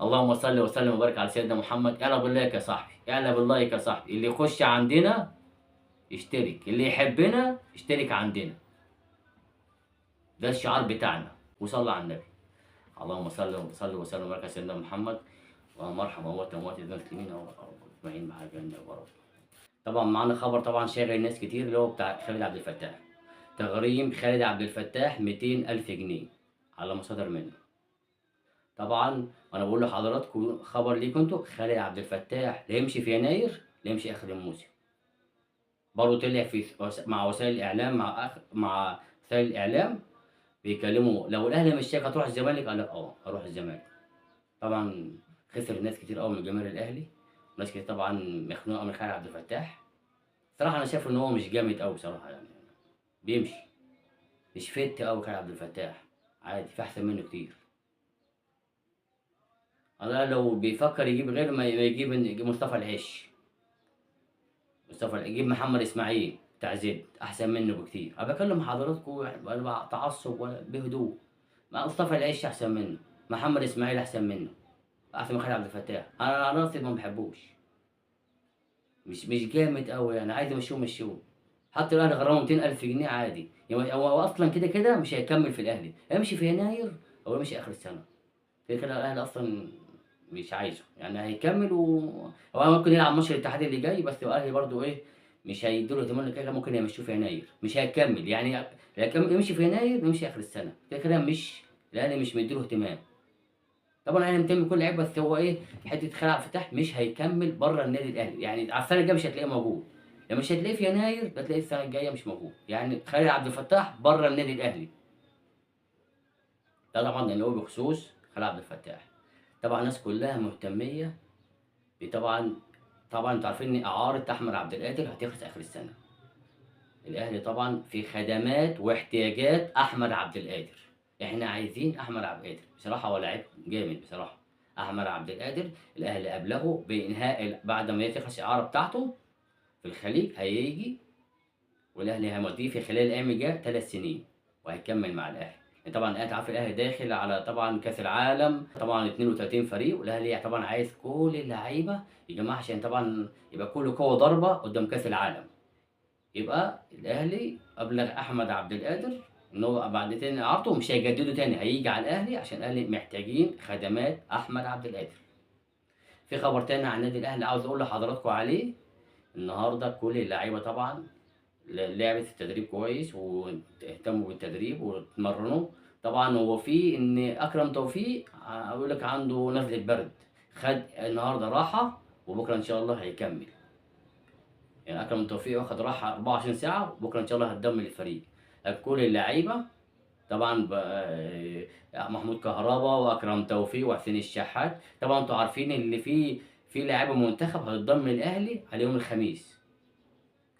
اللهم صل وسلم وبارك على سيدنا محمد. اعلى باللايك يا صاحبي، اعلى باللايك يا صاحبي. اللي يخش عندنا يشترك، اللي يحبنا يشترك عندنا. ده الشعار بتاعنا. وصلى على النبي. اللهم صل وسلم وبارك على سيدنا محمد. اللهم ارحم اموات اموات المسلمين يا رب اجمعين مع الجنه يا رب. طبعا معانا خبر طبعا شاغل ناس كتير، اللي هو بتاع خالد عبد الفتاح. تغريم خالد عبد الفتاح 200,000 جنيه على ما صدر منه. طبعا انا بقول لحضراتكم خبر ليكم انتوا، خالد عبد الفتاح لا يمشي في يناير لا يمشي اخر الموسم. برضه طلع في مع وسائل الاعلام، مع وسائل الاعلام بيكلموا لو الاهلي مش شايف هتروح الزمالك، قال لك هروح الزمالك. طبعا خسر ناس كتير قوي من جماهير الاهلي، وناس كتير طبعا مخنوقه من خالد عبد الفتاح. صراحه انا شايف ان هو مش جامد قوي بصراحه يعني. بيمشي مش فت قوي خالد عبد الفتاح. عادي، في احسن منه كتير. انا لو بيفكر يجيب غير ما يجيب مصطفى العش. يجيب محمد اسماعيل بتاع زد احسن منه بكتير. انا بكلم حضراتكم يعني ولا تعصب ولا بهدوء. مصطفى العش احسن منه، محمد اسماعيل احسن منه، احسن من خالد عبد الفتاح. انا على راسي ما بحبوش. مش جامد قوي يعني، عايز امشوه مشوه. حتى الاهلي غرامه 200,000 جنيه عادي يعني. هو اصلا كده كده مش هيكمل في الاهلي، هيمشي في يناير او يمشي اخر السنه. كده كده الاهلي اصلا مش عايزه يعني. هيكمل هو ممكن يلعب ماتش الاتحاد اللي جاي، بس الاهلي برضه ايه، مش هيديله اهتمام. كده كده ممكن يمشوه في يناير، مش هيكمل يعني. يمشي في يناير يمشي اخر السنه. كده كده مش، الاهلي مش مديله اهتمام. طبعا الاهلي مهتم بكل لعيب، بس هو ايه، حته خلع فتح مش هيكمل بره النادي الاهلي يعني. على السنه الجايه مش هتلاقيه موجود. لما مش هتلاقيه في يناير هتلاقيه السنه الجايه مش موجود يعني. خالد عبد الفتاح بره النادي الاهلي. ده طبعا اللي هو بخصوص خالد عبد الفتاح. طبعا الناس كلها مهتميه. طبعا انتوا عارفين ان اعاره احمد عبد القادر هتخلص اخر السنه. الاهلي طبعا في خدمات واحتياجات احمد عبد القادر. احنا عايزين احمد عبد القادر بصراحه، هو لعيب جامد بصراحه. احمد عبد القادر الاهلي ابلغه بانهاء بعد ما تخلص الاعاره بتاعته في الخليج هيجي، والاهلي هيمضيه في خلال الايام الجايه 3 سنين وهيكمل مع الاهلي. يعني طبعا انت عارف الاهلي داخل على طبعا كاس العالم، طبعا 32 فريق، والاهلي طبعا عايز كل اللعيبه يجمعها عشان طبعا يبقى كله قوه ضربه قدام كاس العالم. يبقى الاهلي ابلغ احمد عبد القادر ان هو بعد تاني اعارته مش هيجددوا تاني، هيجي على الاهلي عشان الاهلي محتاجين خدمات احمد عبد القادر. في خبر تاني عن النادي الاهلي عاوز اقول لحضراتكم عليه. النهارده كل اللعيبه طبعا لعبت التدريب كويس واهتموا بالتدريب واتمرنوا. طبعا هو في ان اكرم توفيق اقول لك عنده نزله برد، خد النهارده راحه وبكره ان شاء الله هيكمل. يعني اكرم توفيق واخد راحه 24 ساعه وبكره ان شاء الله هتدمر الفريق. لكن كل اللعيبه طبعا محمود كهربا واكرم توفيق وحسين الشحات. طبعا انتوا عارفين اللي في لاعيبه منتخب هتضم الاهلي على يوم الخميس.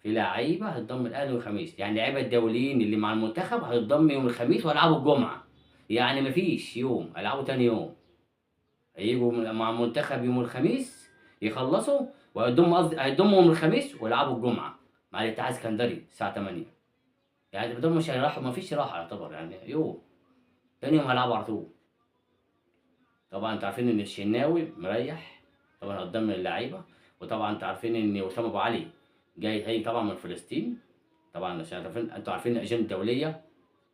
في لعيبه هتضم الاهلي يوم الخميس، يعني اللعيبه الدوليين اللي مع المنتخب هتضم يوم الخميس ويلعبوا الجمعه. يعني مفيش يوم، هيلعبوا تاني يوم. هيجوا مع المنتخب يوم الخميس يخلصوا، هيضموا يوم الخميس ويلعبوا الجمعه مع الاتحاد السكندري الساعه 8. يعني بدول مش هيروحوا، مفيش راحه يعتبر يعني يوم. تاني يوم هيلعبوا على طول. طبعا انتوا عارفين ان الشناوي مريح، طبعا قدام اللعيبه. وطبعا انتوا عارفين ان وسام ابو علي جاي هي طبعا من فلسطين. طبعا عشان عارفين، انتوا عارفين الاجنده الدوليه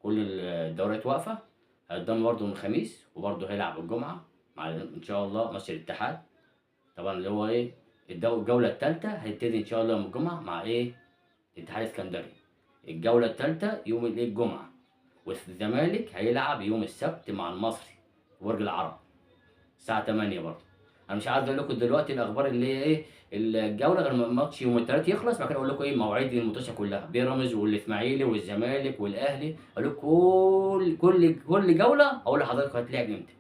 كل الدوريات واقفه. هيتضم برضه من الخميس وبرضه هيلعب الجمعه مع ان شاء الله ماتش الاتحاد. طبعا اللي هو ايه، الجوله الثالثه هتبتدي ان شاء الله يوم الجمعه مع ايه، الاتحاد السكندري. الجوله الثالثه يوم الايه الجمعه. والزمالك هيلعب يوم السبت مع المصري في برج العرب الساعه 8 برضه. انا مش عايز اقول لكم دلوقتي الاخبار اللي هي ايه الجوله غير ما الماتش يوم الثلاث يخلص. بعد كده اقول لكم ايه مواعيد الماتشات كلها، بيراميدز والاسماعيلي والزمالك والاهلي. اقول لكم كل جوله اقول لحضرتك هتلعب امتى.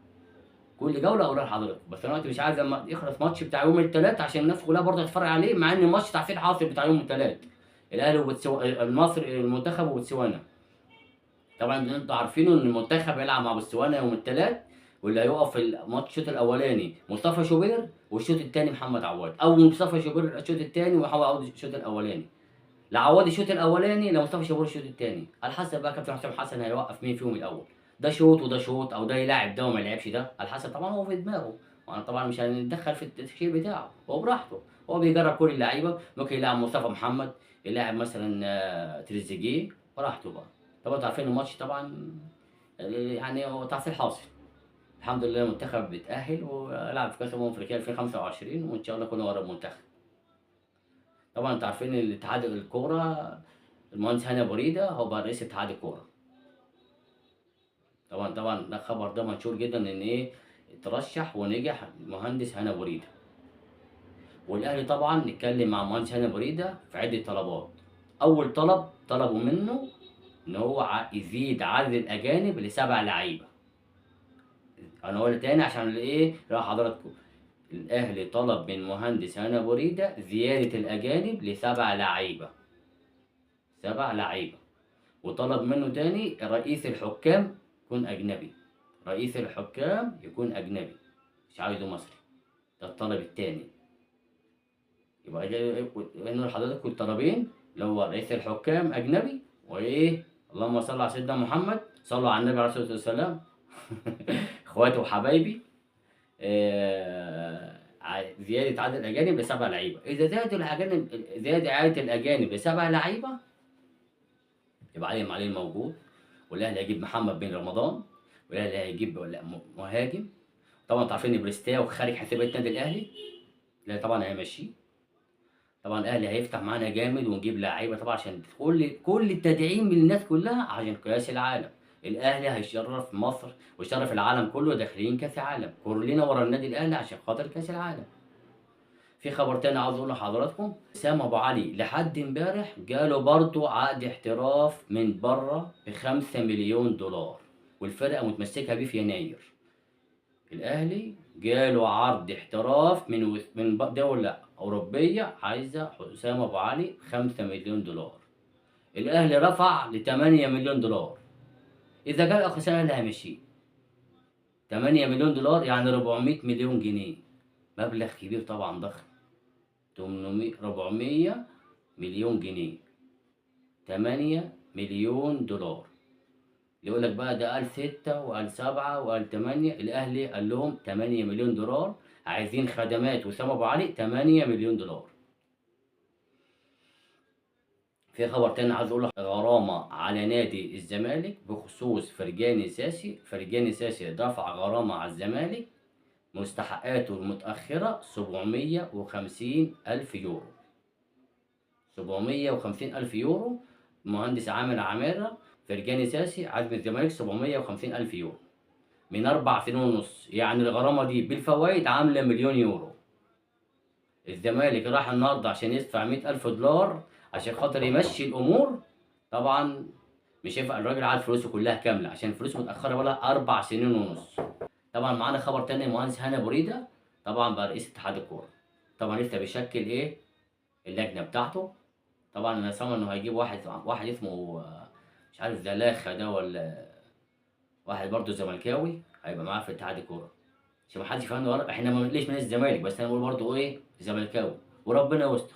كل جوله اقولها لحضرتك. بس انا دلوقتي مش عايز لما يخلص ماتش بتاع يوم الثلاث عشان الناس كلها برضه تتفرج عليه، مع ان الماتش تعرفين حاصل بتاع يوم الثلاث الاهلي المصري المنتخب وبوتسوانا. طبعا انتوا عارفين ان المنتخب هيلعب مع بوتسوانا يوم الثلاث، واللي هيقف في الماتش الشوط الاولاني مصطفى شوبير والشوط الثاني محمد عواد، او مصطفى شوبير الشوط الثاني ومحمد عواد الشوط الاولاني. لعواد الشوط الاولاني لمصطفى شوبير الشوط الثاني، على حسب بقى كابتن حسام حسن هيوقف مين فيهم الاول. ده شوط وده شوط، او ده يلاعب ده وما يلعبش ده، على حسب طبعا هو في دماغه. وأنا طبعًا مش هنتدخّل في التشكيل بتاعه، هو براحته، هو بيجرّب كل اللعيبة، ممكن يلاعب مصطفى محمد، يلاعب مثلًا تريزيجيه، براحته بقى. طبعًا أنتم عارفين الماتش طبعًا يعني هو تحصيل حاصل، الحمد لله المنتخب اتأهّل وهيلعب في كأس أفريقيا 2025 وإن شاء الله يكون هو أقرب منتخب. طبعًا أنتم عارفين الاتحاد الكورة المهندس هاني أبو ريدة هو بقى رئيس اتحاد الكورة. طبعًا ده الخبر ده منشور جدًا إن إيه، اترشّح ونجح المهندس هاني أبو ريدة. والأهلي طبعًا اتكلم مع المهندس هاني أبو ريدة في عدة طلبات. أول طلب طلبوا منه إن هو يزيد عدد الأجانب ل7 لعيبة. أنا هاقولها تاني عشان إيه، لحضراتكم. الأهلي طلب من المهندس هاني أبو ريدة زيادة الأجانب ل7 لعيبة، 7 لعيبة. وطلب منه تاني رئيس الحكام يكون أجنبي، رئيس الحكام يكون أجنبي، مش عايزه مصري. ده الطلب التاني. يبقى هنا لحضراتكم الطلبين اللي هو رئيس الحكام أجنبي وإيه، اللهم صل على سيدنا محمد، صلوا على النبي عليه الصلاة والسلام. إخواتي وحبايبي، زيادة عدد الأجانب ل7 لعيبة. إذا زادوا الأجانب، زاد عدد الأجانب ل7 لعيبة، يبقى علي معلول موجود، والأهلي هيجيب محمد بن رمضان، والأهلي هيجيب مهاجم. طبعًا أنتم عارفين إن بريستاو خارج حسابات النادي الأهلي، لا طبعًا هيمشيه. طبعًا الأهلي هيفتح معانا جامد ونجيب لعيبة طبعًا عشان كل التدعيم من الناس كلها عشان كأس العالم. الأهلي هيشرف مصر ويشرف العالم كله داخلين كأس العالم، كلنا ورا النادي الأهلي عشان خاطر كأس العالم. في خبر تاني عاوز أقوله لحضراتكم، سام أبو علي لحد امبارح جاله برضه عقد احتراف من برّه ب5.000.000$ والفرقة متمسكة بيه في يناير. الأهلي جاله عرض احتراف من دولة أوروبية عايزة حسام أبو علي $5.000.000. الأهلي رفع ل$8.000.000. إذا جه آخر سنة الأهلي هيمشيه. $8.000.000 يعني 400.000.000 جنيه، مبلغ كبير طبعًا ضخم. 400.000.000 جنيه، $8.000.000. يقول لك بقى ده قال 6 وقال 7 وقال 8. الأهلي قال لهم $8.000.000، عايزين خدمات وسام أبو علي $8.000.000. في خبر تاني عايز أقول لك، غرامة على نادي الزمالك بخصوص فرجاني ساسي. فرجاني ساسي دفع غرامة على الزمالك مستحقاته المتأخرة €750,000. 750,000€. المهندس عامر عمارة فرجاني ساسي عايز من الزمالك €750,000 من 4 سنين ونص. يعني الغرامة دي بالفوايد عاملة €1,000,000. الزمالك راح النهارده عشان يدفع $100,000 عشان خاطر يمشي الأمور. طبعًا مش هينفع، الراجل عايز فلوسه كلها كاملة عشان الفلوس متأخرة بقالها 4 سنين ونص. طبعًا معانا خبر تاني، المهندس هاني أبو ريدة طبعًا بقى رئيس اتحاد الكورة. طبعًا لسه بيشكل إيه، اللجنة بتاعته. طبعًا أنا سامع إنه هيجيب واحد اسمه مش عارف زلاخة ده والّا واحد برضه زملكاوي هيبقى معاه في اتحاد الكورة، عشان ما حدش يفهمني غلط. إحنا ما بنقلش من الزمالك، بس أنا باقول برضه إيه، زملكاوي وربنا يستر.